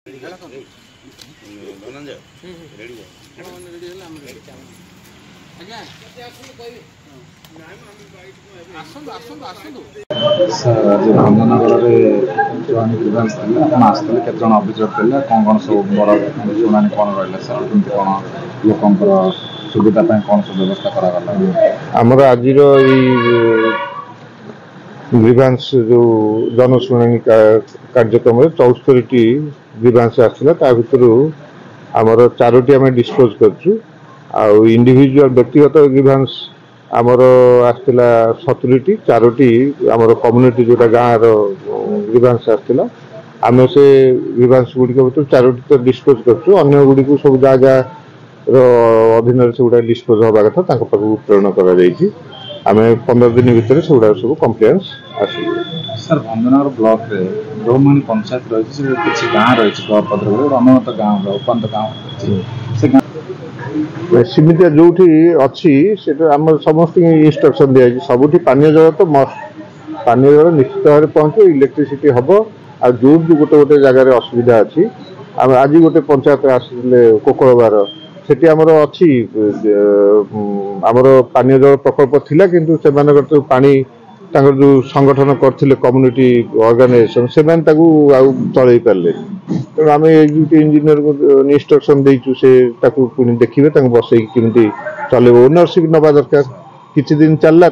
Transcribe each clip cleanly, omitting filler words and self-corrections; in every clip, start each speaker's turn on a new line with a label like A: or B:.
A: भंजनगर आसते केत अभियोग थे कौन कौन सब बड़ शुणी कौन रहा सर कौन लोक सुविधा कौन सब व्यवस्था करागला
B: आमर आज ग्रीवांस जो जनशुणी कार्यक्रम 74टी ग्रीवांस आसाला भर आमर 4टी आम डिस्पोज कर इंडिविजुअल व्यक्तिगत ग्रीवांस आमर आसाला 70टी 4टी आमर कम्युनिटी जोटा गाँव ग्रीवांस आसाला आम से ग्रीवांस गुड़िक भर 4टी तो डिस्पोज कर गुड़ी सब जहाँ जहाँ अधीन से गुड़ा डिस्पोज हवा कथा प्रेरण कर आम 15 दिन भितर से गुड़ा सब कम्प्लेन्स आस
A: सर भंजनगर ब्लॉक रे जो मान पंचायत रही किसी गाँव रही गपद्र अनगत गाँव उपात गाँव
B: सीमित जो अच्छी आम समस्त इंस्ट्रक्शन दिखाई सबुठी पानी जल तो मस्ट पानी जल निश्चित भाव में पहुँचे इलेक्ट्रिसिटी हम आ जो गोटे गोटे जगार असुविधा अच्छी आज गोटे पंचायत आसते कोकड़बार सेठी आमर अच्छी आमर पानी जल प्रकल्प थिला किंतु से पानी जो संगठन करते कम्युनिटी ऑर्गेनाइजेशन से चल पारे तेणु आम एग्जीक्यूटिव इंजीनियर को इंस्ट्रक्शन देचु से पुणी देखिए बसई केमती चल ओनरशिप नवा दरकार किसी दिन चलला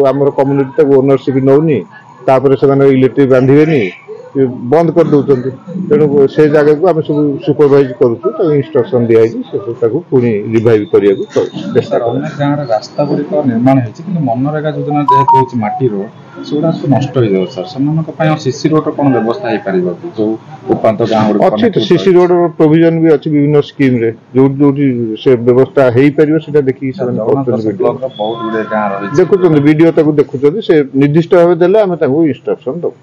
B: आमर कम्युनिटी ओनरशिप नौनी से इलेक्ट्रिक बांधे बंद कर दौरान तेणु से जगह को आम सब सुपरवाइज कर इंस्ट्रक्शन दिखाई पुणी रिवाइव करने
A: गाँव रास्ता गुड़िक निर्माण होती मनरेगा योजना जेहेतु माटीर सेगुड़ा सब नष्ट हो जाए सर से सीसी रोड कौन व्यवस्था हो पार जो उपात गाँव
B: अच्छी सीसी रोड प्रोविजन भी अच्छी विभिन्न स्कीम रे जो से व्यवस्था हो पार देखिए देखुं वीडियो देखुं से निर्दिष्ट भाव देले आम इंस्ट्रक्शन दो।